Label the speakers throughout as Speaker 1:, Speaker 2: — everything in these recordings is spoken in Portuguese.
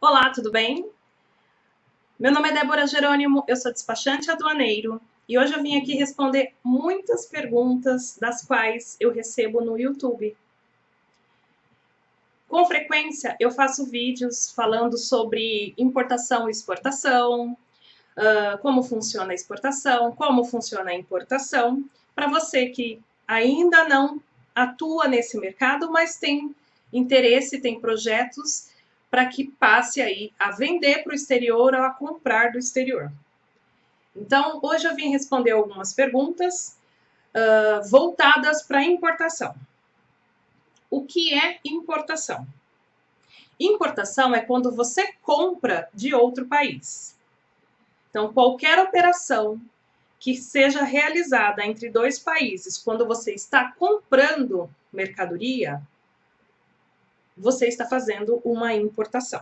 Speaker 1: Olá, tudo bem? Meu nome é Débora Jerônimo, eu sou despachante aduaneiro e hoje eu vim aqui responder muitas perguntas das quais eu recebo no YouTube. Com frequência eu faço vídeos falando sobre importação e exportação, como funciona a exportação, como funciona a importação, para você que ainda não atua nesse mercado, mas tem interesse, tem projetos para que passe aí a vender para o exterior ou a comprar do exterior. Então, hoje eu vim responder algumas perguntas voltadas para a importação. O que é importação? Importação é quando você compra de outro país. Então, qualquer operação que seja realizada entre dois países, quando você está comprando mercadoria, você está fazendo uma importação.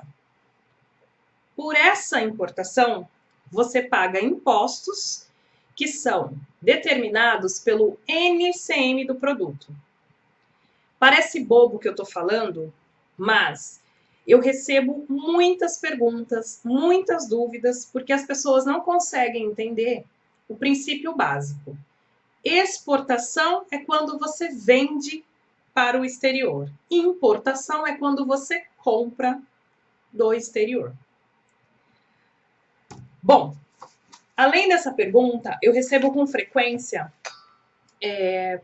Speaker 1: Por essa importação, você paga impostos que são determinados pelo NCM do produto. Parece bobo o que eu estou falando, mas eu recebo muitas perguntas, muitas dúvidas, porque as pessoas não conseguem entender o princípio básico. Exportação é quando você vende para o exterior. Importação é quando você compra do exterior. Bom, além dessa pergunta, eu recebo com frequência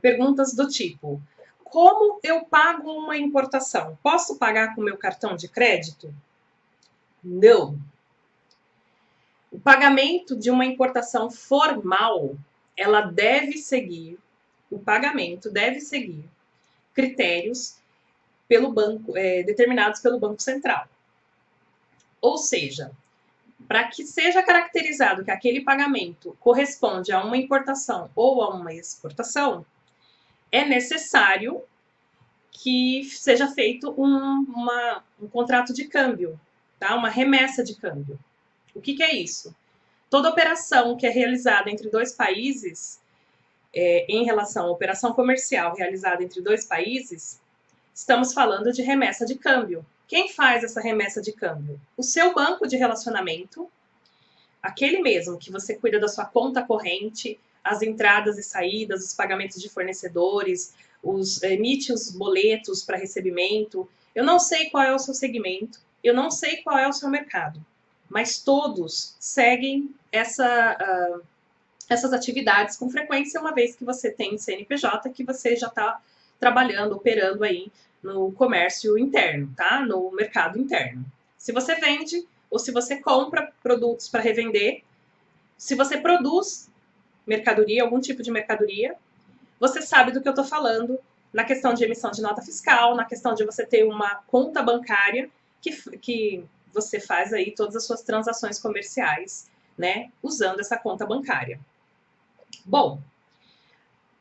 Speaker 1: perguntas do tipo: como eu pago uma importação? Posso pagar com meu cartão de crédito? Não. O pagamento de uma importação formal, ela deve seguir, o pagamento deve seguir critérios pelo banco, determinados pelo Banco Central. Ou seja, para que seja caracterizado que aquele pagamento corresponde a uma importação ou a uma exportação, é necessário que seja feito um contrato de câmbio, tá? Uma remessa de câmbio. O que é isso? Toda operação que é realizada entre dois países, em relação à operação comercial realizada entre dois países, estamos falando de remessa de câmbio. Quem faz essa remessa de câmbio? O seu banco de relacionamento, aquele mesmo que você cuida da sua conta corrente, as entradas e saídas, os pagamentos de fornecedores, emite os boletos para recebimento. Eu não sei qual é o seu segmento, eu não sei qual é o seu mercado, mas todos seguem essas atividades com frequência, uma vez que você tem CNPJ, que você já está trabalhando, operando aí no comércio interno, tá? No mercado interno. Se você vende ou se você compra produtos para revender, se você produz mercadoria, algum tipo de mercadoria, você sabe do que eu estou falando na questão de emissão de nota fiscal, na questão de você ter uma conta bancária que você faz aí todas as suas transações comerciais, né, usando essa conta bancária. Bom,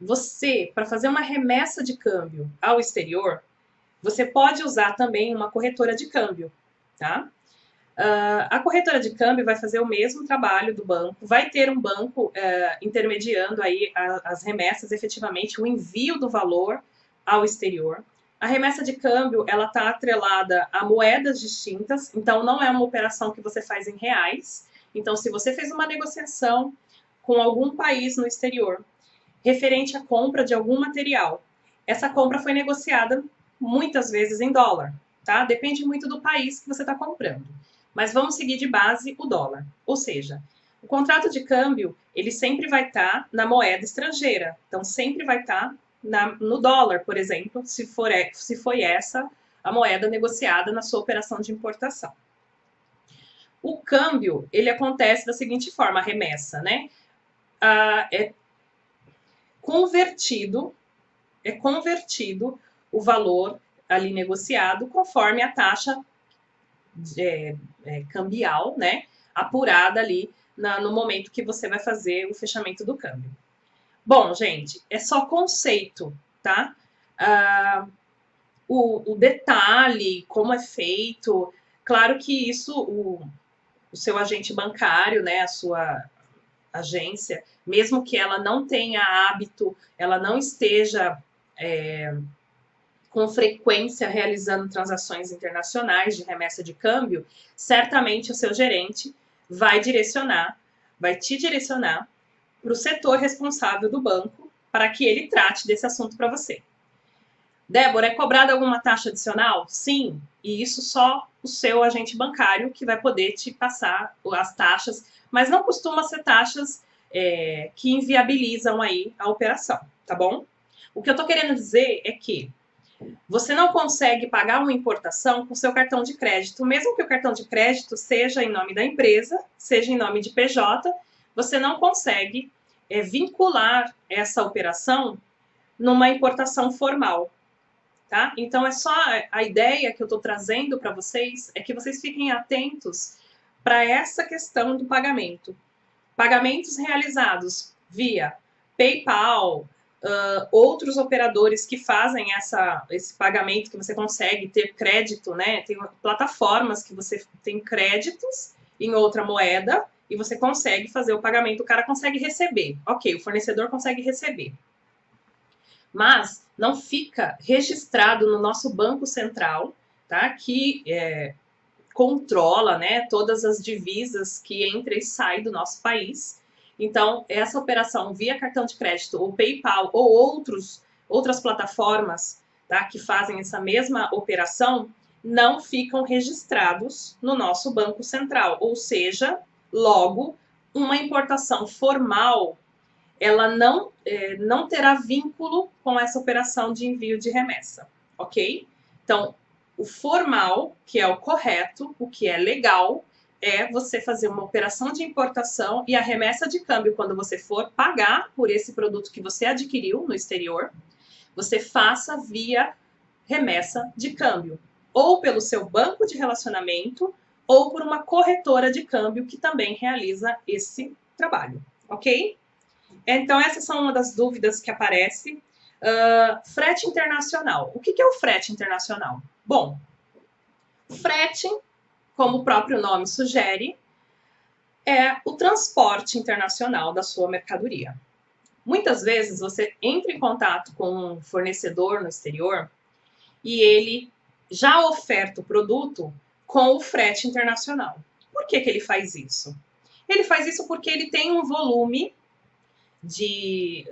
Speaker 1: você, para fazer uma remessa de câmbio ao exterior, você pode usar também uma corretora de câmbio, tá? A corretora de câmbio vai fazer o mesmo trabalho do banco, vai ter um banco intermediando aí as remessas, efetivamente, o envio do valor ao exterior. A remessa de câmbio, ela está atrelada a moedas distintas, então não é uma operação que você faz em reais. Então, se você fez uma negociação com algum país no exterior, referente à compra de algum material, essa compra foi negociada muitas vezes em dólar, tá? Depende muito do país que você está comprando. Mas vamos seguir de base o dólar. Ou seja, o contrato de câmbio, ele sempre vai estar na moeda estrangeira. Então, sempre vai estar no dólar, por exemplo, se foi essa a moeda negociada na sua operação de importação. O câmbio, ele acontece da seguinte forma, a remessa, né? É convertido o valor ali negociado conforme a taxa cambial, né, apurada ali no momento que você vai fazer o fechamento do câmbio. Bom, gente, é só conceito, tá? O detalhe, como é feito, claro que isso o seu agente bancário, né, a sua agência, mesmo que ela não tenha hábito, ela não esteja com frequência realizando transações internacionais de remessa de câmbio, certamente o seu gerente vai te direcionar para o setor responsável do banco para que ele trate desse assunto para você. Débora, é cobrada alguma taxa adicional? Sim, e isso só o seu agente bancário que vai poder te passar as taxas, mas não costuma ser taxas que inviabilizam aí a operação, tá bom? O que eu tô querendo dizer é que você não consegue pagar uma importação com seu cartão de crédito, mesmo que o cartão de crédito seja em nome da empresa, seja em nome de PJ, você não consegue vincular essa operação numa importação formal. Tá? Então, é só a ideia que eu estou trazendo para vocês é que vocês fiquem atentos para essa questão do pagamento. Pagamentos realizados via PayPal, outros operadores que fazem esse pagamento que você consegue ter crédito, né? Tem plataformas que você tem créditos em outra moeda e você consegue fazer o pagamento, o cara consegue receber. Ok, o fornecedor consegue receber. Mas não fica registrado no nosso Banco Central, tá? Que controla, né, todas as divisas que entra e sai do nosso país. Então, essa operação via cartão de crédito ou PayPal ou outras plataformas, tá, que fazem essa mesma operação, não ficam registrados no nosso Banco Central. Ou seja, logo, uma importação formal ela não terá vínculo com essa operação de envio de remessa, ok? Então, o formal, que é o correto, o que é legal, é você fazer uma operação de importação e a remessa de câmbio, quando você for pagar por esse produto que você adquiriu no exterior, você faça via remessa de câmbio, ou pelo seu banco de relacionamento, ou por uma corretora de câmbio que também realiza esse trabalho, ok? Então, essas são uma das dúvidas que aparece. Frete internacional. O que é o frete internacional? Bom, frete, como o próprio nome sugere, é o transporte internacional da sua mercadoria. Muitas vezes você entra em contato com um fornecedor no exterior e ele já oferta o produto com o frete internacional. Por que ele faz isso? Ele faz isso porque ele tem um volume de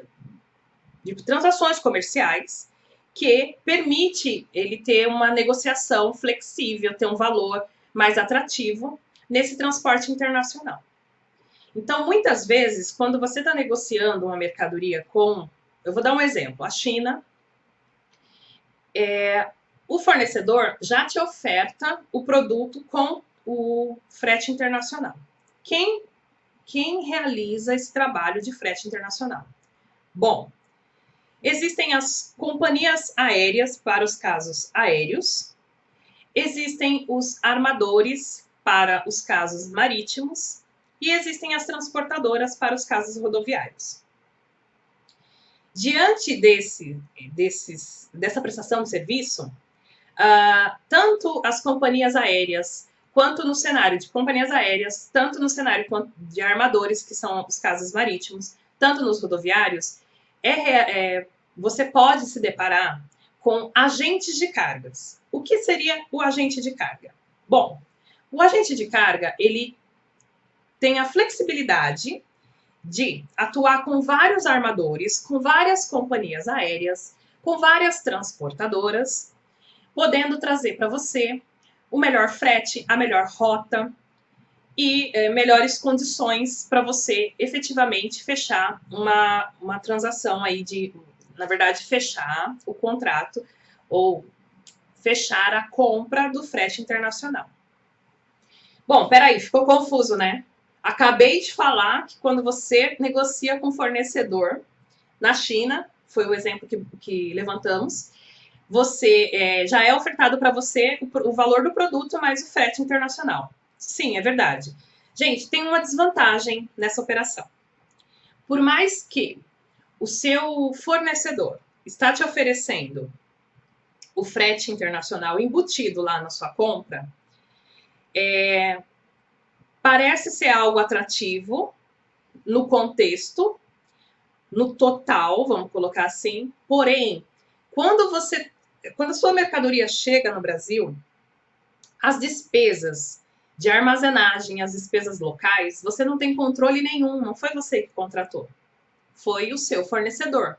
Speaker 1: transações comerciais que permite ele ter uma negociação flexível, ter um valor mais atrativo nesse transporte internacional. Então, muitas vezes, quando você está negociando uma mercadoria com, eu vou dar um exemplo, a China, o fornecedor já te oferta o produto com o frete internacional. Quem realiza esse trabalho de frete internacional? Bom, existem as companhias aéreas para os casos aéreos, existem os armadores para os casos marítimos e existem as transportadoras para os casos rodoviários. Diante dessa prestação de serviço, tanto as companhias aéreas quanto no cenário de companhias aéreas, tanto no cenário de armadores, que são os casos marítimos, tanto nos rodoviários, você pode se deparar com agentes de cargas. O que seria o agente de carga? Bom, o agente de carga, ele tem a flexibilidade de atuar com vários armadores, com várias companhias aéreas, com várias transportadoras, podendo trazer para você o melhor frete, a melhor rota e melhores condições para você efetivamente fechar uma transação aí na verdade, fechar o contrato ou fechar a compra do frete internacional. Bom, peraí, ficou confuso, né? Acabei de falar que quando você negocia com fornecedor na China, foi o exemplo que levantamos, você já é ofertado para você o valor do produto mais o frete internacional. Sim, é verdade. Gente, tem uma desvantagem nessa operação. Por mais que o seu fornecedor está te oferecendo o frete internacional embutido lá na sua compra, parece ser algo atrativo no contexto, no total, vamos colocar assim, porém, quando você quando a sua mercadoria chega no Brasil, as despesas de armazenagem, as despesas locais, você não tem controle nenhum, não foi você que contratou, foi o seu fornecedor.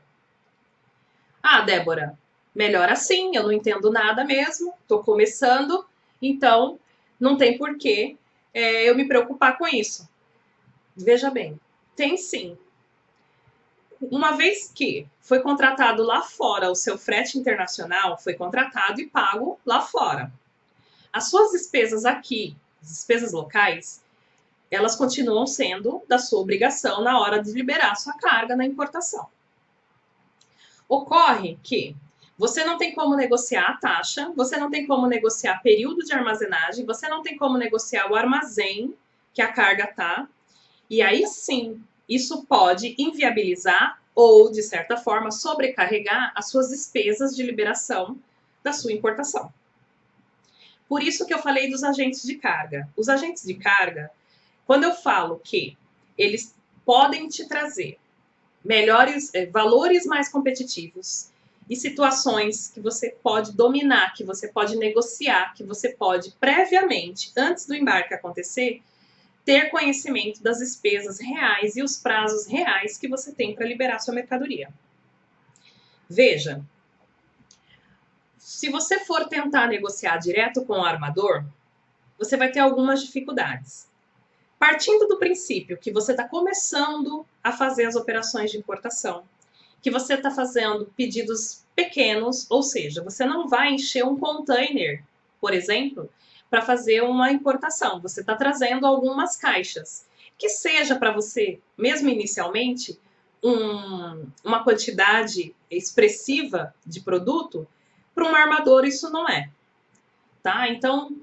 Speaker 1: Ah, Débora, melhor assim, eu não entendo nada mesmo, estou começando, então não tem porquê eu me preocupar com isso. Veja bem, tem sim. Uma vez que foi contratado lá fora, o seu frete internacional foi contratado e pago lá fora. As suas despesas aqui, despesas locais, elas continuam sendo da sua obrigação na hora de liberar sua carga na importação. Ocorre que você não tem como negociar a taxa, você não tem como negociar período de armazenagem, você não tem como negociar o armazém que a carga está, e aí sim, isso pode inviabilizar ou, de certa forma, sobrecarregar as suas despesas de liberação da sua importação. Por isso que eu falei dos agentes de carga. Os agentes de carga, quando eu falo que eles podem te trazer melhores valores mais competitivos e situações que você pode dominar, que você pode negociar, que você pode previamente, antes do embarque acontecer, ter conhecimento das despesas reais e os prazos reais que você tem para liberar sua mercadoria. Veja, se você for tentar negociar direto com o armador, você vai ter algumas dificuldades. Partindo do princípio que você está começando a fazer as operações de importação, que você está fazendo pedidos pequenos, ou seja, você não vai encher um container, por exemplo, para fazer uma importação. Você está trazendo algumas caixas, que seja para você, mesmo inicialmente, uma quantidade expressiva de produto, para um armador isso não é. Tá? Então,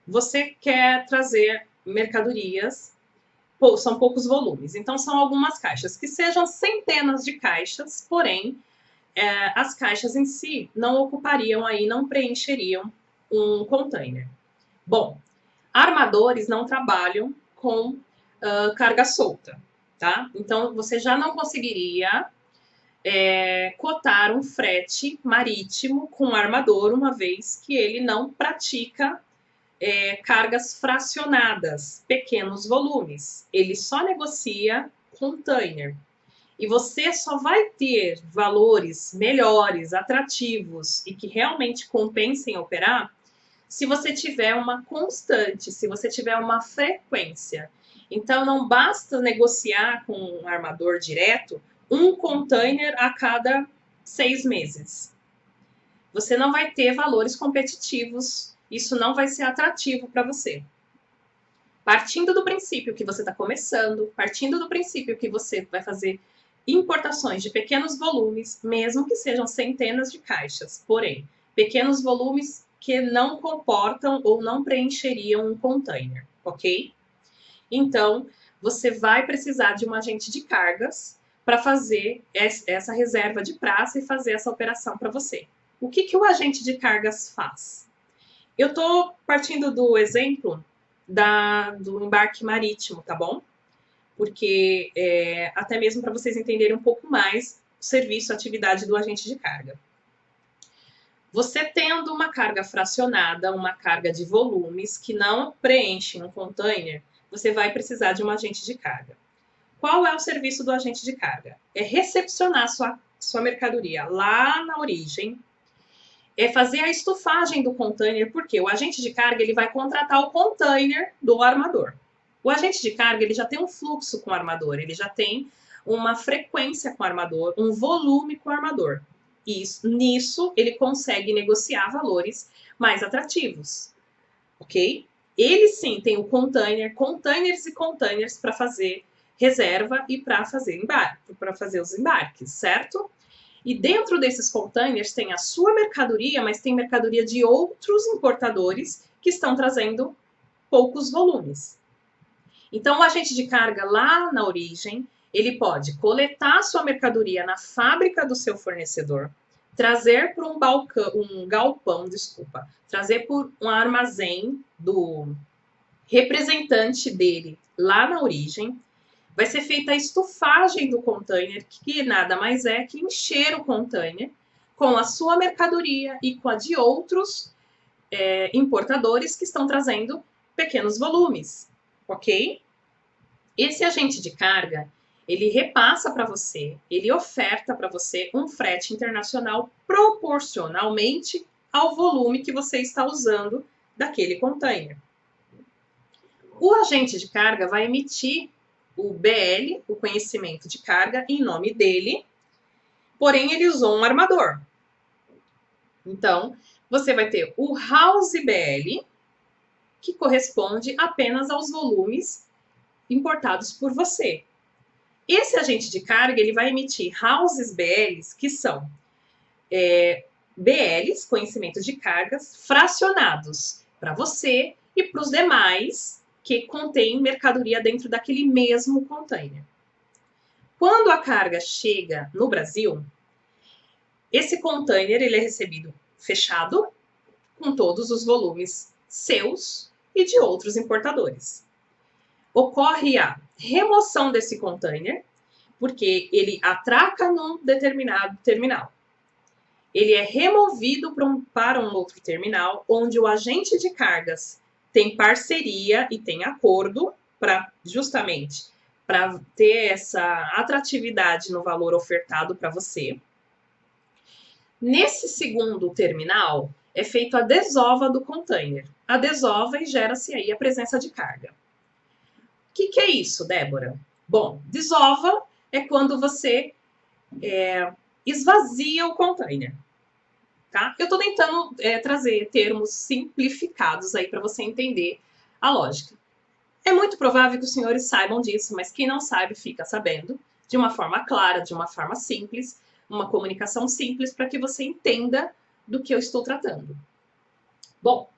Speaker 1: você quer trazer mercadorias, são poucos volumes, então são algumas caixas, que sejam centenas de caixas, porém, as caixas em si não ocupariam aí, não preencheriam um container. Bom, armadores não trabalham com carga solta, tá? Então, você já não conseguiria cotar um frete marítimo com um armador, uma vez que ele não pratica cargas fracionadas, pequenos volumes. Ele só negocia container. E você só vai ter valores melhores, atrativos e que realmente compensem operar se você tiver uma constante, se você tiver uma frequência. Então, não basta negociar com um armador direto um container a cada 6 meses. Você não vai ter valores competitivos, isso não vai ser atrativo para você. Partindo do princípio que você está começando, partindo do princípio que você vai fazer importações de pequenos volumes, mesmo que sejam centenas de caixas, porém, pequenos volumes que não comportam ou não preencheriam um container, ok? Então, você vai precisar de um agente de cargas para fazer essa reserva de praça e fazer essa operação para você. O que o agente de cargas faz? Eu estou partindo do exemplo do embarque marítimo, tá bom? Porque até mesmo para vocês entenderem um pouco mais o serviço, a atividade do agente de carga. Você tendo uma carga fracionada, uma carga de volumes que não preenche um container, você vai precisar de um agente de carga. Qual é o serviço do agente de carga? É recepcionar sua mercadoria lá na origem, é fazer a estufagem do container, porque o agente de carga ele vai contratar o container do armador. O agente de carga ele já tem um fluxo com o armador, ele já tem uma frequência com o armador, um volume com o armador. E nisso ele consegue negociar valores mais atrativos, ok? Ele sim tem o container, containers e containers para fazer reserva e para fazer os embarques, certo? E dentro desses containers tem a sua mercadoria, mas tem mercadoria de outros importadores que estão trazendo poucos volumes. Então, o agente de carga lá na origem, ele pode coletar a sua mercadoria na fábrica do seu fornecedor, trazer para um galpão, trazer por um armazém do representante dele lá na origem. Vai ser feita a estufagem do container, que nada mais é que encher o container, com a sua mercadoria e com a de outros importadores que estão trazendo pequenos volumes, ok? Esse agente de carga, ele repassa para você, ele oferta para você um frete internacional proporcionalmente ao volume que você está usando daquele container. O agente de carga vai emitir o BL, o conhecimento de carga, em nome dele, porém ele usou um armador. Então, você vai ter o House BL, que corresponde apenas aos volumes importados por você. Esse agente de carga ele vai emitir Houses BLs, que são BLs, conhecimento de cargas, fracionados para você e para os demais que contêm mercadoria dentro daquele mesmo container. Quando a carga chega no Brasil, esse container ele é recebido fechado, com todos os volumes seus e de outros importadores. Ocorre a remoção desse container, porque ele atraca num determinado terminal. Ele é removido para um outro terminal, onde o agente de cargas tem parceria e tem acordo justamente para ter essa atratividade no valor ofertado para você. Nesse segundo terminal, é feito a desova do container. A desova e gera-se aí a presença de carga. O que é isso, Débora? Bom, desova é quando você esvazia o container. Tá? Eu estou tentando trazer termos simplificados aí para você entender a lógica. É muito provável que os senhores saibam disso, mas quem não sabe fica sabendo de uma forma clara, de uma forma simples, uma comunicação simples para que você entenda do que eu estou tratando. Bom,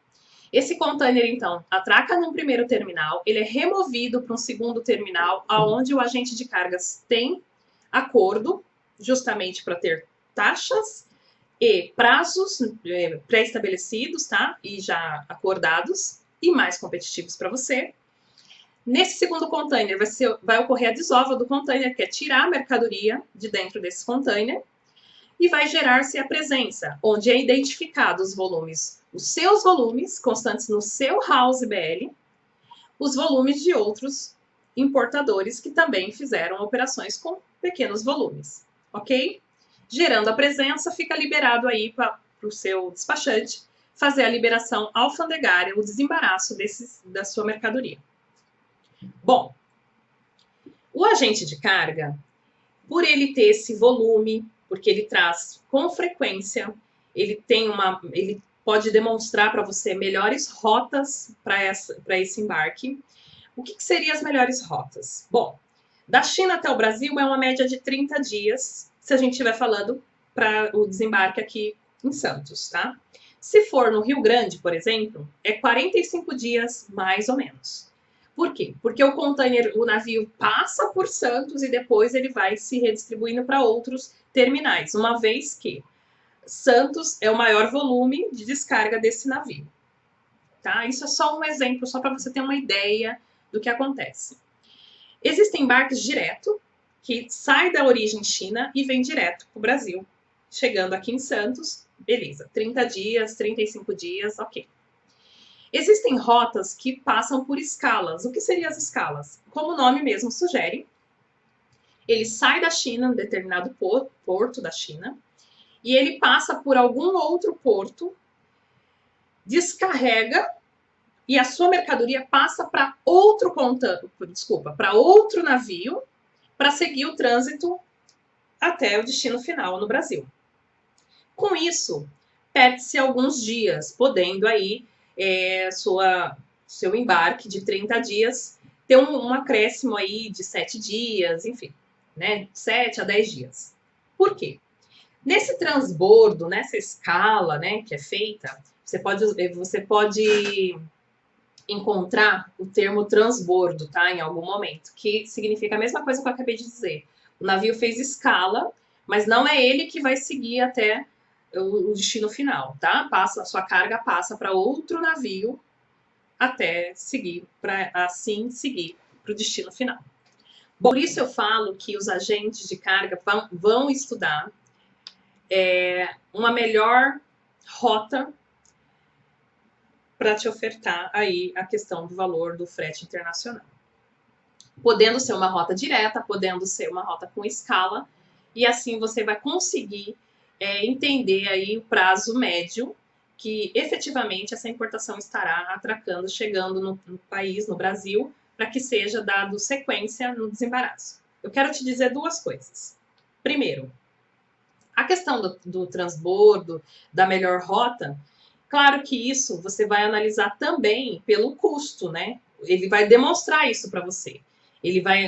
Speaker 1: esse container, então, atraca num primeiro terminal, ele é removido para um segundo terminal, onde o agente de cargas tem acordo, justamente para ter taxas e prazos pré-estabelecidos, tá? E já acordados e mais competitivos para você. Nesse segundo container vai ocorrer a desova do container, que é tirar a mercadoria de dentro desse container, e vai gerar-se a presença, onde é identificado os volumes, os seus volumes constantes no seu House BL, os volumes de outros importadores que também fizeram operações com pequenos volumes, ok? Gerando a presença, fica liberado aí para o seu despachante fazer a liberação alfandegária, o desembaraço da sua mercadoria. Bom, o agente de carga, por ele ter esse volume, porque ele traz com frequência, ele pode demonstrar para você melhores rotas para esse embarque. O que seriam as melhores rotas? Bom, da China até o Brasil é uma média de 30 dias, se a gente estiver falando para o desembarque aqui em Santos, tá? Se for no Rio Grande, por exemplo, é 45 dias mais ou menos. Por quê? Porque o navio passa por Santos e depois ele vai se redistribuindo para outros terminais, uma vez que Santos é o maior volume de descarga desse navio. Tá? Isso é só um exemplo, só para você ter uma ideia do que acontece. Existem embarques direto, que sai da origem China e vem direto para o Brasil. Chegando aqui em Santos, beleza, 30 dias, 35 dias, ok. Existem rotas que passam por escalas. O que seriam as escalas? Como o nome mesmo sugere, ele sai da China, um determinado porto da China, e ele passa por algum outro porto, descarrega, e a sua mercadoria passa para outro navio, para seguir o trânsito até o destino final no Brasil. Com isso, perde-se alguns dias, podendo aí seu embarque de 30 dias ter um acréscimo aí de 7 dias, enfim, né, 7 a 10 dias. Por quê? Nesse transbordo, nessa escala, né, que é feita, você pode encontrar o termo transbordo, tá, em algum momento, que significa a mesma coisa que eu acabei de dizer. O navio fez escala, mas não é ele que vai seguir até o destino final, tá? A sua carga passa para outro navio até seguir, para assim seguir para o destino final. Bom, por isso eu falo que os agentes de carga vão estudar uma melhor rota para te ofertar aí a questão do valor do frete internacional. Podendo ser uma rota direta, podendo ser uma rota com escala, e assim você vai conseguir entender aí o prazo médio que efetivamente essa importação estará atracando, chegando no país, no Brasil, para que seja dado sequência no desembaraço. Eu quero te dizer duas coisas. Primeiro, a questão do transbordo, da melhor rota, claro que isso você vai analisar também pelo custo, né? Ele vai demonstrar isso para você.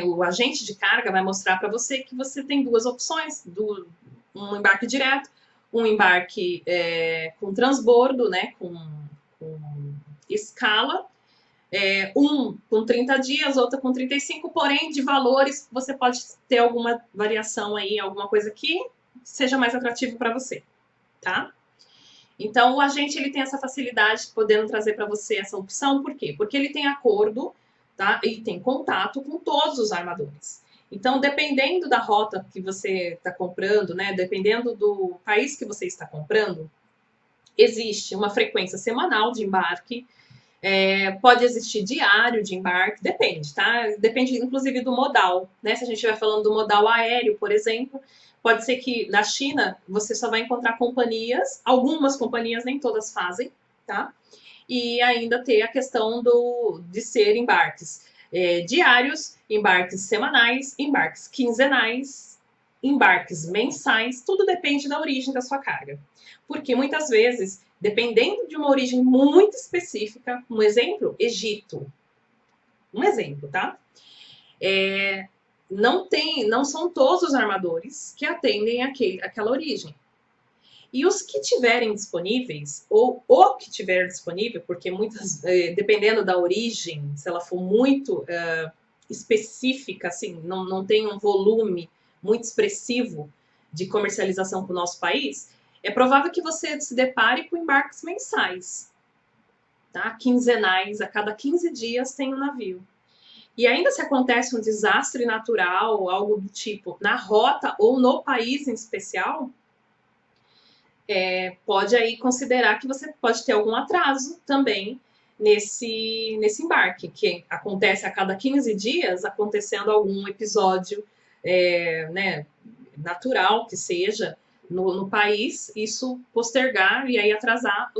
Speaker 1: O agente de carga vai mostrar para você que você tem duas opções, um embarque direto, um embarque com transbordo, né? Com escala, um com 30 dias, outro com 35, porém de valores você pode ter alguma variação aí, alguma coisa que seja mais atrativo para você, tá? Então, o agente ele tem essa facilidade podendo trazer para você essa opção, por quê? Porque ele tem acordo, tá? E tem contato com todos os armadores. Então, dependendo da rota que você está comprando, né? Dependendo do país que você está comprando, existe uma frequência semanal de embarque, pode existir diário de embarque, depende, tá? Depende, inclusive, do modal, né? Se a gente estiver falando do modal aéreo, por exemplo, pode ser que na China você só vai encontrar companhias, algumas companhias, nem todas fazem, tá? E ainda ter a questão de ser embarques diários, embarques semanais, embarques quinzenais, embarques mensais, tudo depende da origem da sua carga. Porque muitas vezes, dependendo de uma origem muito específica, um exemplo, Egito. Um exemplo, tá? Não são todos os armadores que atendem aquela origem. E os que tiverem disponíveis, ou o que tiver disponível, porque dependendo da origem, se ela for muito específica, assim, não tem um volume muito expressivo de comercialização para o nosso país, é provável que você se depare com embarques mensais, tá? Quinzenais, a cada 15 dias tem um navio. E ainda se acontece um desastre natural, algo do tipo, na rota ou no país em especial, pode aí considerar que você pode ter algum atraso também nesse embarque, que acontece a cada 15 dias, acontecendo algum episódio né, natural que seja no país, isso postergar e aí atrasar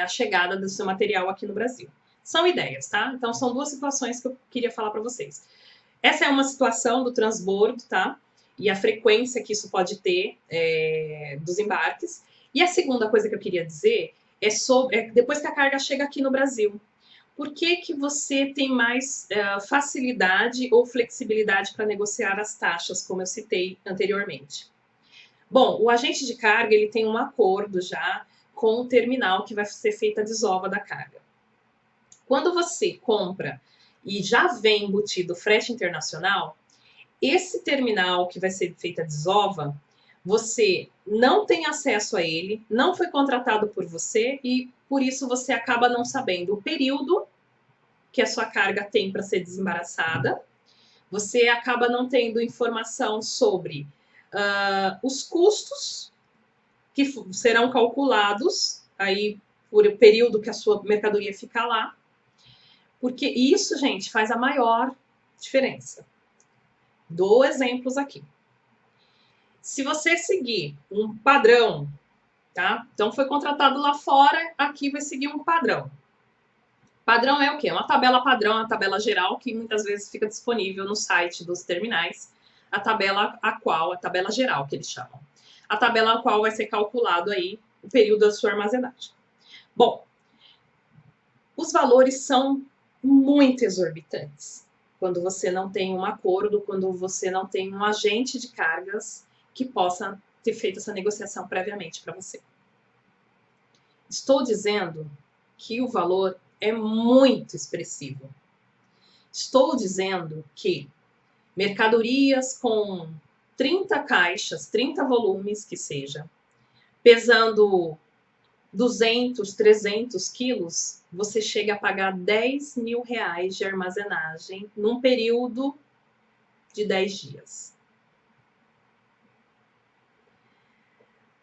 Speaker 1: a chegada do seu material aqui no Brasil. São ideias, tá? Então, são duas situações que eu queria falar para vocês. Essa é uma situação do transbordo, tá? E a frequência que isso pode ter dos embarques. E a segunda coisa que eu queria dizer é sobre depois que a carga chega aqui no Brasil. Por que você tem mais facilidade ou flexibilidade para negociar as taxas, como eu citei anteriormente? Bom, o agente de carga ele tem um acordo já com o terminal que vai ser feita a desova da carga. Quando você compra e já vem embutido frete internacional, esse terminal que vai ser feita a desova, você não tem acesso a ele, não foi contratado por você e por isso você acaba não sabendo o período que a sua carga tem para ser desembaraçada. Você acaba não tendo informação sobre os custos que serão calculados aí por o período que a sua mercadoria fica lá. Porque isso, gente, faz a maior diferença. Dou exemplos aqui. Se você seguir um padrão, tá? Então foi contratado lá fora, aqui vai seguir um padrão. Padrão é o quê? Uma tabela padrão, uma tabela geral que muitas vezes fica disponível no site dos terminais. A tabela geral que eles chamam. A tabela a qual vai ser calculado aí o período da sua armazenagem. Bom, os valores são muito exorbitantes quando você não tem um acordo, quando você não tem um agente de cargas que possa ter feito essa negociação previamente para você. Estou dizendo que o valor é muito expressivo. Estou dizendo que mercadorias com 30 caixas, 30 volumes que seja, pesando 200, 300 quilos, você chega a pagar 10 mil reais de armazenagem num período de 10 dias.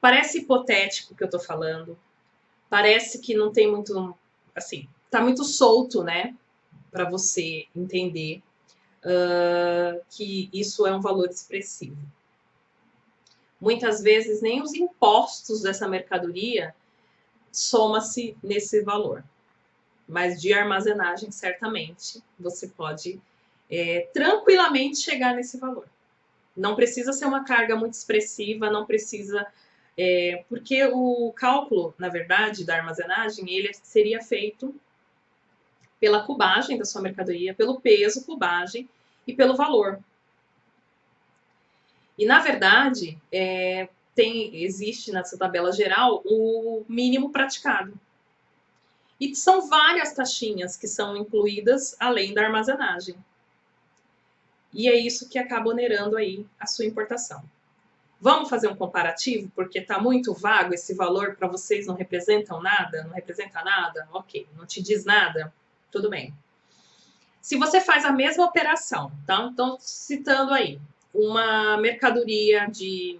Speaker 1: Parece hipotético o que eu tô falando, parece que não tem muito, assim, tá muito solto, né, para você entender que isso é um valor expressivo. Muitas vezes nem os impostos dessa mercadoria soma-se nesse valor, mas de armazenagem certamente você pode tranquilamente chegar nesse valor. Não precisa ser uma carga muito expressiva, não precisa porque o cálculo, na verdade, da armazenagem, ele seria feito pela cubagem da sua mercadoria, pelo peso, cubagem e pelo valor. E, na verdade, existe nessa tabela geral o mínimo praticado. E são várias taxinhas que são incluídas além da armazenagem. E é isso que acaba onerando aí a sua importação. Vamos fazer um comparativo, porque está muito vago esse valor para vocês, não representam nada? Não representa nada? Ok, não te diz nada? Tudo bem. Se você faz a mesma operação, tá? Então, citando aí, uma mercadoria de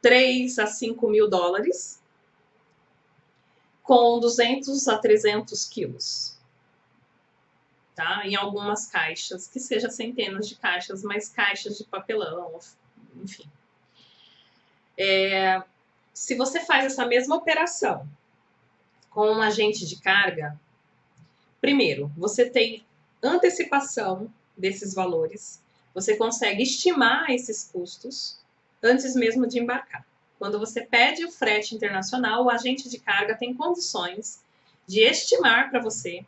Speaker 1: 3 a 5 mil dólares com 200 a 300 quilos. Tá? Em algumas caixas, que seja centenas de caixas, mas caixas de papelão, enfim. Se você faz essa mesma operação com um agente de carga, primeiro, você tem antecipação desses valores, você consegue estimar esses custos antes mesmo de embarcar. Quando você pede o frete internacional, o agente de carga tem condições de estimar para você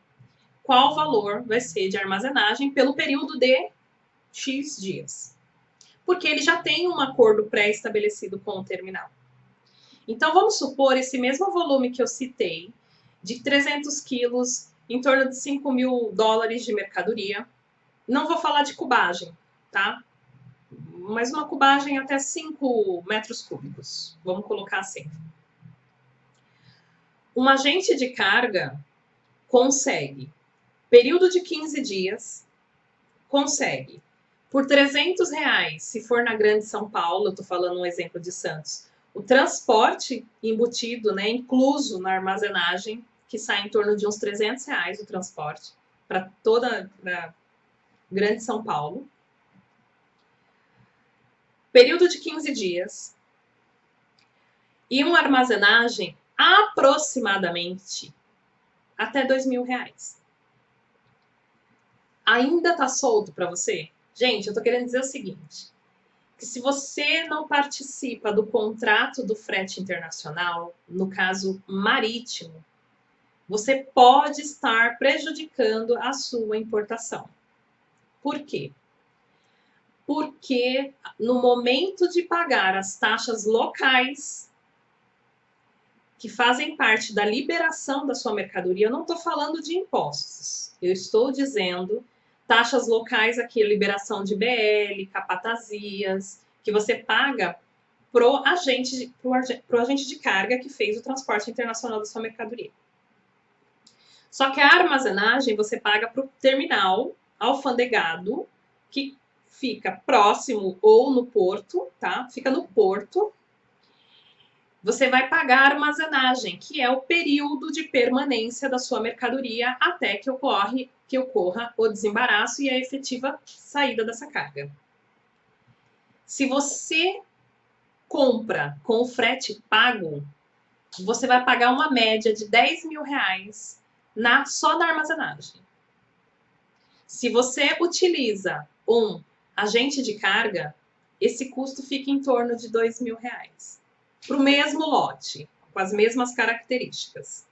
Speaker 1: qual valor vai ser de armazenagem pelo período de X dias. Porque ele já tem um acordo pré-estabelecido com o terminal. Então, vamos supor esse mesmo volume que eu citei, de 300 quilos, em torno de 5 mil dólares de mercadoria. Não vou falar de cubagem, tá? Mas uma cubagem até 5 metros cúbicos. Vamos colocar assim. Um agente de carga consegue, período de 15 dias, consegue, por R$300, se for na Grande São Paulo, eu estou falando um exemplo de Santos, o transporte embutido, né, incluso na armazenagem, que sai em torno de uns R$300 o transporte para toda a Grande São Paulo. Período de 15 dias. E uma armazenagem aproximadamente até R$2.000. Ainda tá solto para você? Gente, eu tô querendo dizer o seguinte, que se você não participa do contrato do frete internacional, no caso marítimo, você pode estar prejudicando a sua importação. Por quê? Porque no momento de pagar as taxas locais, que fazem parte da liberação da sua mercadoria, eu não estou falando de impostos, eu estou dizendo taxas locais aqui, liberação de BL, capatazias, que você paga pro agente de carga que fez o transporte internacional da sua mercadoria. Só que a armazenagem você paga para o terminal alfandegado, que fica próximo ou no porto, tá? Fica no porto. Você vai pagar a armazenagem, que é o período de permanência da sua mercadoria até que ocorra o desembaraço e a efetiva saída dessa carga. Se você compra com o frete pago, você vai pagar uma média de R$10.000 só na armazenagem. Se você utiliza um agente de carga, esse custo fica em torno de R$2.000. Para o mesmo lote, com as mesmas características.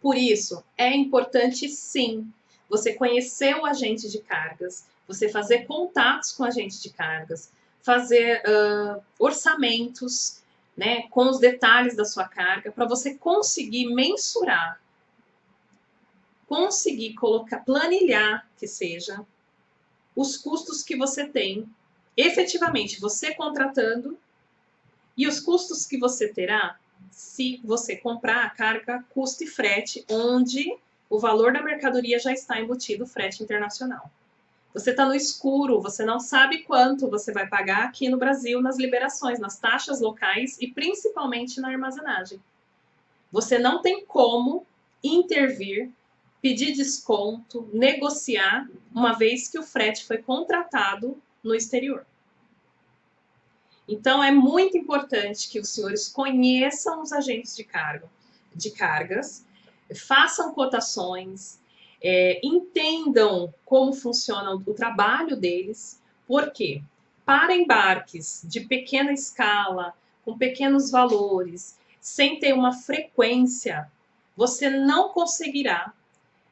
Speaker 1: Por isso, é importante sim você conhecer o agente de cargas, você fazer contatos com o agente de cargas, fazer orçamentos, né, com os detalhes da sua carga, para você conseguir mensurar, conseguir planilhar, que seja, os custos que você tem, efetivamente, você contratando, e os custos que você terá se você comprar a carga custo e frete, onde o valor da mercadoria já está embutido frete internacional. Você está no escuro, você não sabe quanto você vai pagar aqui no Brasil nas liberações, nas taxas locais e principalmente na armazenagem. Você não tem como intervir, pedir desconto, negociar, uma vez que o frete foi contratado no exterior. Então, é muito importante que os senhores conheçam os agentes de cargas, façam cotações, entendam como funciona o trabalho deles, porque para embarques de pequena escala, com pequenos valores, sem ter uma frequência, você não conseguirá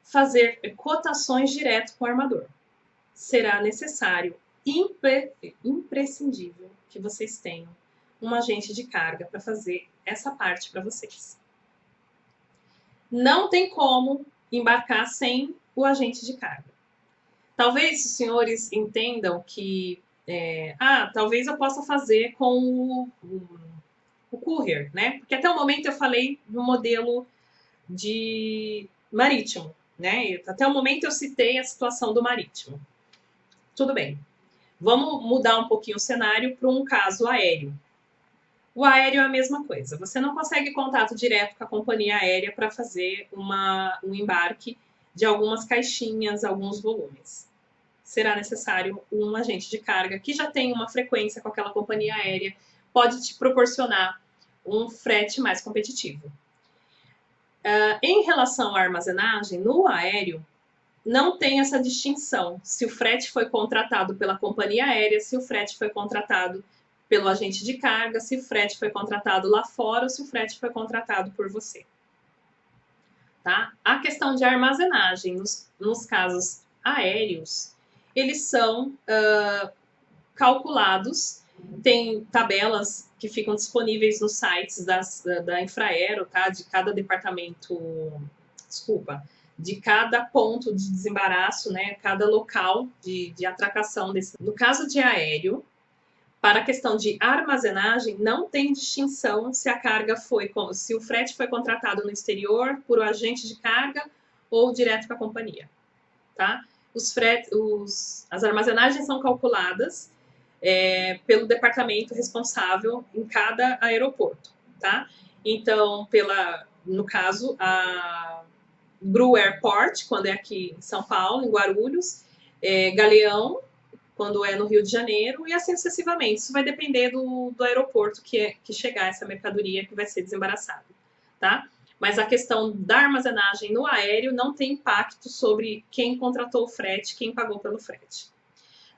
Speaker 1: fazer cotações direto com o armador. Será necessário, imprescindível, que vocês tenham um agente de carga para fazer essa parte para vocês. Não tem como embarcar sem o agente de carga. Talvez os senhores entendam que talvez eu possa fazer com o courier, né? Porque até o momento eu falei do modelo de marítimo, né? Até o momento eu citei a situação do marítimo. Tudo bem. Vamos mudar um pouquinho o cenário para um caso aéreo. O aéreo é a mesma coisa. Você não consegue contato direto com a companhia aérea para fazer um embarque de algumas caixinhas, alguns volumes. Será necessário um agente de carga que já tem uma frequência com aquela companhia aérea, pode te proporcionar um frete mais competitivo. Em relação à armazenagem, no aéreo, não tem essa distinção se o frete foi contratado pela companhia aérea, se o frete foi contratado pelo agente de carga, se o frete foi contratado lá fora ou se o frete foi contratado por você. Tá? A questão de armazenagem nos casos aéreos, eles são calculados, tem tabelas que ficam disponíveis nos sites da Infraero, tá? De cada departamento, de cada ponto de desembaraço, né? Cada local de atracação no caso de aéreo, para a questão de armazenagem, não tem distinção se a carga se o frete foi contratado no exterior por um agente de carga ou direto com a companhia, tá? As armazenagens são calculadas pelo departamento responsável em cada aeroporto, tá? Então, no caso, a Bru Airport, quando é aqui em São Paulo, em Guarulhos, Galeão, quando é no Rio de Janeiro, e assim sucessivamente. Isso vai depender do aeroporto que chegar essa mercadoria que vai ser desembaraçada, tá? Mas a questão da armazenagem no aéreo não tem impacto sobre quem contratou o frete, quem pagou pelo frete.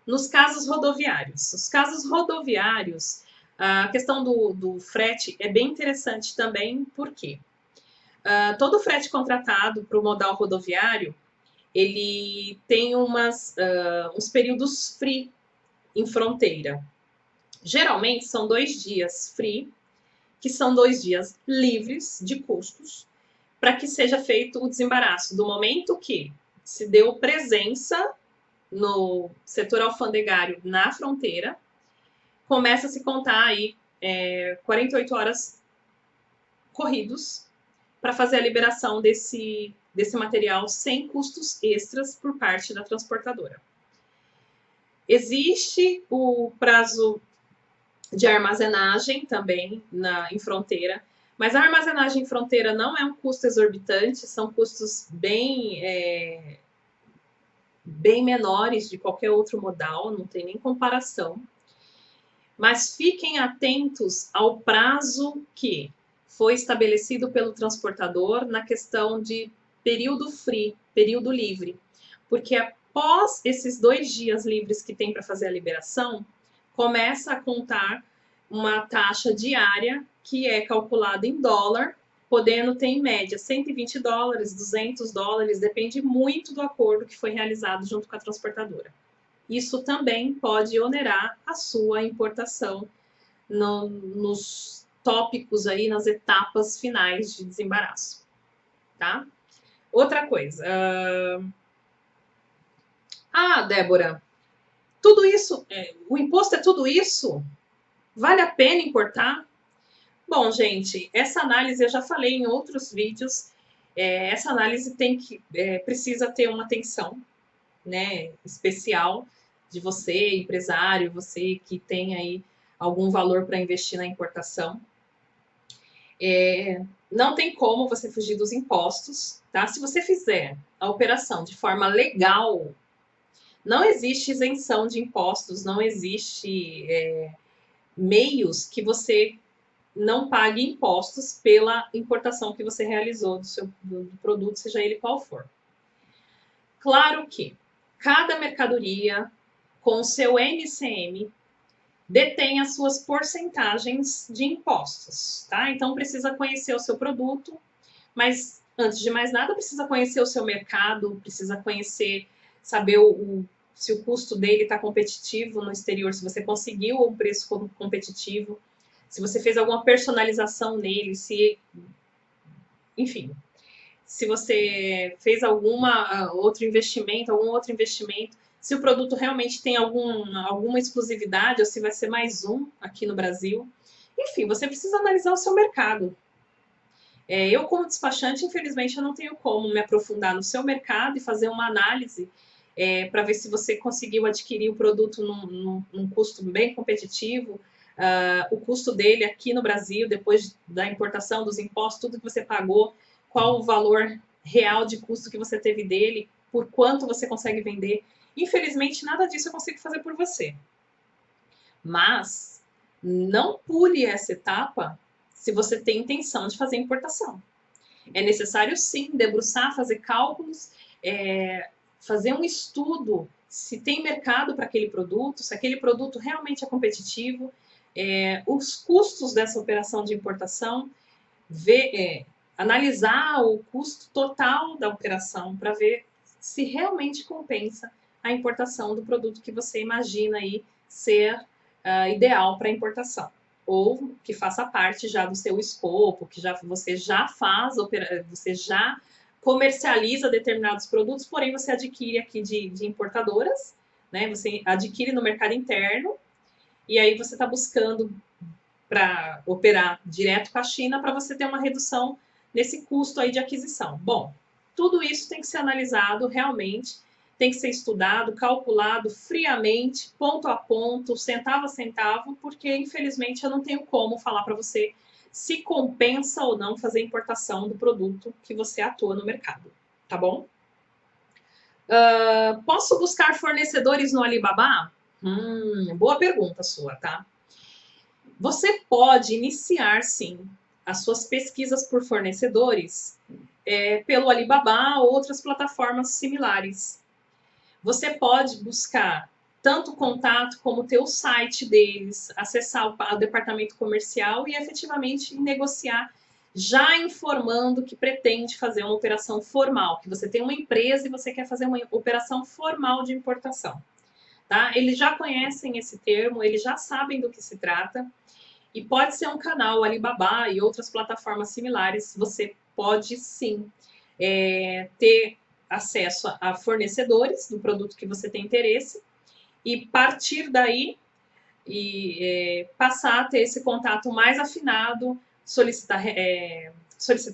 Speaker 1: Nos casos rodoviários. Os casos rodoviários, a questão do frete é bem interessante também, porque todo frete contratado para o modal rodoviário, ele tem uns períodos free em fronteira. Geralmente são 2 dias free, que são 2 dias livres de custos, para que seja feito o desembaraço. Do momento que se deu presença no setor alfandegário na fronteira, começa a se contar aí 48 horas corridos para fazer a liberação desse material sem custos extras por parte da transportadora. Existe o prazo de armazenagem também em fronteira, mas a armazenagem em fronteira não é um custo exorbitante, são custos bem menores de qualquer outro modal, não tem nem comparação. Mas fiquem atentos ao prazo que foi estabelecido pelo transportador na questão de período free, período livre. Porque após esses 2 dias livres que tem para fazer a liberação, começa a contar uma taxa diária que é calculada em dólar, podendo ter em média $120, $200, depende muito do acordo que foi realizado junto com a transportadora. Isso também pode onerar a sua importação nos tópicos aí, nas etapas finais de desembaraço, tá? Outra coisa. Débora, tudo isso, o imposto é tudo isso? Vale a pena importar? Bom, gente, essa análise eu já falei em outros vídeos. Essa análise precisa ter uma atenção, né, especial de você, empresário, você que tem aí algum valor para investir na importação. Não tem como você fugir dos impostos, tá? Se você fizer a operação de forma legal, não existe isenção de impostos, não existe meios que você não pague impostos pela importação que você realizou do produto, seja ele qual for. Claro que cada mercadoria com o seu MCM detém as suas porcentagens de impostos, tá? Então precisa conhecer o seu produto, mas antes de mais nada precisa conhecer o seu mercado, precisa conhecer, saber se o custo dele está competitivo no exterior, se você conseguiu um preço competitivo, se você fez alguma personalização nele, enfim, se você fez algum outro investimento, se o produto realmente tem alguma exclusividade ou se vai ser mais um aqui no Brasil. Enfim, você precisa analisar o seu mercado. Eu, como despachante, infelizmente, eu não tenho como me aprofundar no seu mercado e fazer uma análise para ver se você conseguiu adquirir o produto num custo bem competitivo, o custo dele aqui no Brasil, depois da importação, dos impostos, tudo que você pagou, qual o valor real de custo que você teve dele, por quanto você consegue vender. Infelizmente, nada disso eu consigo fazer por você. Mas não pule essa etapa se você tem intenção de fazer importação. É necessário, sim, debruçar, fazer cálculos, fazer um estudo se tem mercado para aquele produto, se aquele produto realmente é competitivo, os custos dessa operação de importação, analisar o custo total da operação para ver se realmente compensa a importação do produto que você imagina aí ser ideal para importação, ou que faça parte já do seu escopo, que você já faz, você já comercializa determinados produtos, porém você adquire aqui de importadoras, né? Você adquire no mercado interno, e aí você está buscando para operar direto com a China para você ter uma redução nesse custo aí de aquisição. Bom, tudo isso tem que ser analisado realmente, tem que ser estudado, calculado friamente, ponto a ponto, centavo a centavo, porque infelizmente eu não tenho como falar para você se compensa ou não fazer importação do produto que você atua no mercado, tá bom? Posso buscar fornecedores no Alibaba? Boa pergunta sua, tá? Você pode iniciar, sim, as suas pesquisas por fornecedores pelo Alibaba ou outras plataformas similares. Você pode buscar tanto contato como ter o site deles, acessar o departamento comercial e efetivamente negociar, já informando que pretende fazer uma operação formal, que você tem uma empresa e você quer fazer uma operação formal de importação. Tá? Eles já conhecem esse termo, eles já sabem do que se trata. E pode ser um canal, Alibaba e outras plataformas similares, você pode sim ter acesso a fornecedores do produto que você tem interesse e partir daí e passar a ter esse contato mais afinado, solicitar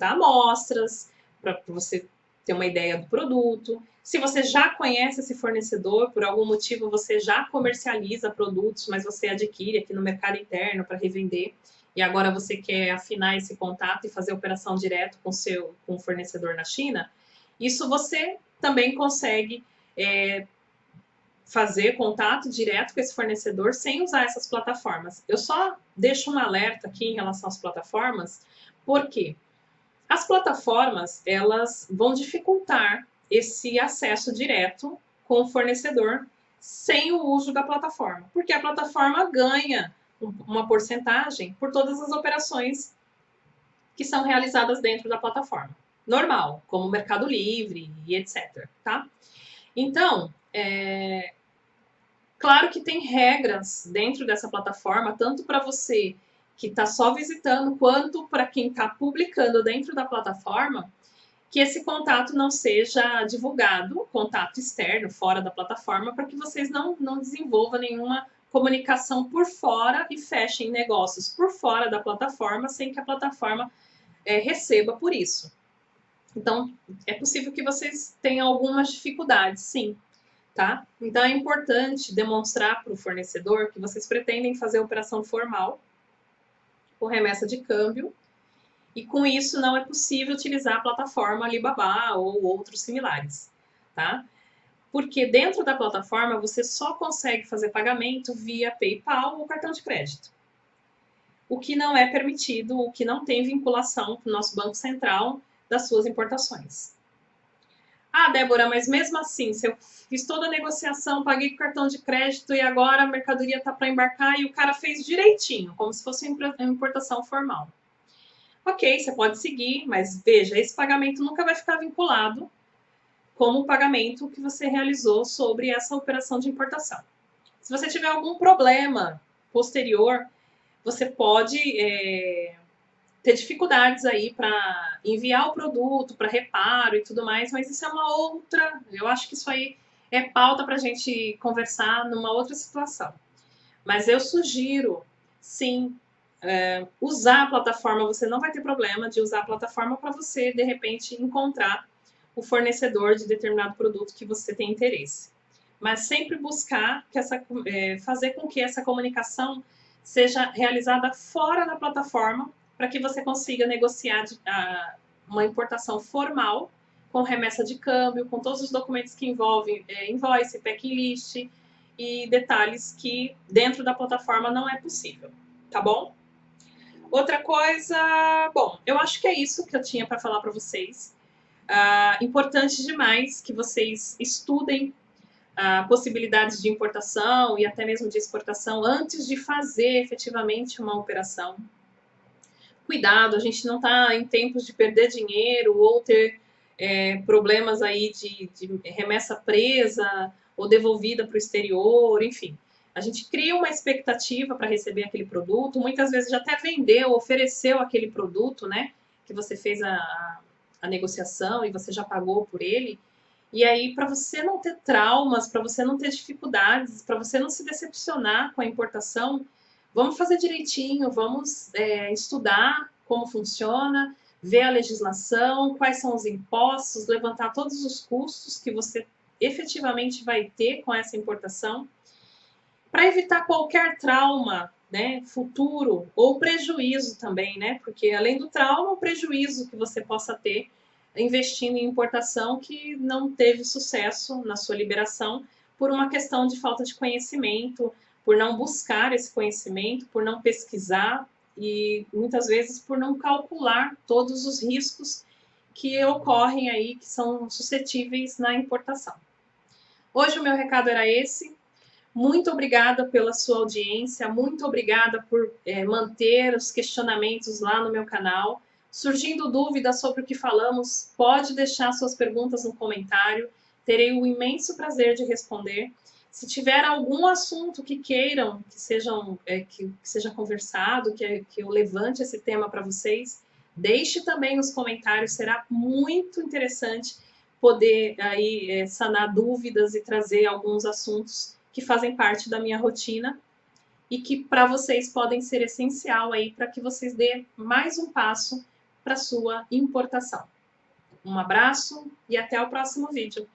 Speaker 1: amostras para você ter uma ideia do produto. Se você já conhece esse fornecedor, por algum motivo você já comercializa produtos, mas você adquire aqui no mercado interno para revender, e agora você quer afinar esse contato e fazer operação direto com o fornecedor na China, isso você também consegue fazer contato direto com esse fornecedor sem usar essas plataformas. Eu só deixo um alerta aqui em relação às plataformas, porque as plataformas, elas vão dificultar esse acesso direto com o fornecedor sem o uso da plataforma, porque a plataforma ganha uma porcentagem por todas as operações que são realizadas dentro da plataforma. Normal, como o Mercado Livre e etc, tá? Então, claro que tem regras dentro dessa plataforma, tanto para você que está só visitando, quanto para quem está publicando dentro da plataforma, que esse contato não seja divulgado, contato externo, fora da plataforma, para que vocês não desenvolvam nenhuma comunicação por fora e fechem negócios por fora da plataforma, sem que a plataforma receba por isso. Então, é possível que vocês tenham algumas dificuldades, sim, tá? Então é importante demonstrar para o fornecedor que vocês pretendem fazer a operação formal com remessa de câmbio e com isso não é possível utilizar a plataforma Alibaba ou outros similares, tá? Porque dentro da plataforma você só consegue fazer pagamento via PayPal ou cartão de crédito. O que não é permitido, o que não tem vinculação com o nosso Banco Central das suas importações. Ah, Débora, mas mesmo assim, se eu fiz toda a negociação, paguei com cartão de crédito e agora a mercadoria está para embarcar e o cara fez direitinho, como se fosse uma importação formal. Ok, você pode seguir, mas veja, esse pagamento nunca vai ficar vinculado como o pagamento que você realizou sobre essa operação de importação. Se você tiver algum problema posterior, você pode ter dificuldades aí para enviar o produto, para reparo e tudo mais, mas isso é uma outra. Eu acho que isso aí é pauta para a gente conversar numa outra situação. Mas eu sugiro, sim, usar a plataforma. Você não vai ter problema de usar a plataforma para você, de repente, encontrar o fornecedor de determinado produto que você tem interesse. Mas sempre buscar fazer com que essa comunicação seja realizada fora da plataforma para que você consiga negociar uma importação formal com remessa de câmbio, com todos os documentos que envolvem invoice, packlist e detalhes que dentro da plataforma não é possível, tá bom? Outra coisa, bom, eu acho que é isso que eu tinha para falar para vocês. Importante demais que vocês estudem possibilidades de importação e até mesmo de exportação antes de fazer efetivamente uma operação. Cuidado, a gente não está em tempos de perder dinheiro ou ter problemas aí de remessa presa ou devolvida para o exterior, enfim. A gente cria uma expectativa para receber aquele produto, muitas vezes já até vendeu, ofereceu aquele produto, né? Que você fez a negociação e você já pagou por ele. E aí, para você não ter traumas, para você não ter dificuldades, para você não se decepcionar com a importação, vamos fazer direitinho, vamos estudar como funciona, ver a legislação, quais são os impostos, levantar todos os custos que você efetivamente vai ter com essa importação, para evitar qualquer trauma, né, futuro ou prejuízo também, né? Porque além do trauma, o prejuízo que você possa ter investindo em importação que não teve sucesso na sua liberação por uma questão de falta de conhecimento, por não buscar esse conhecimento, por não pesquisar e muitas vezes por não calcular todos os riscos que ocorrem aí, que são suscetíveis na importação. Hoje o meu recado era esse. Muito obrigada pela sua audiência, muito obrigada por manter os questionamentos lá no meu canal. Surgindo dúvidas sobre o que falamos, pode deixar suas perguntas no comentário, terei o imenso prazer de responder. Se tiver algum assunto que queiram que seja conversado, que eu levante esse tema para vocês, deixe também nos comentários, será muito interessante poder aí sanar dúvidas e trazer alguns assuntos que fazem parte da minha rotina e que para vocês podem ser essencial aí para que vocês dêem mais um passo para sua importação. Um abraço e até o próximo vídeo.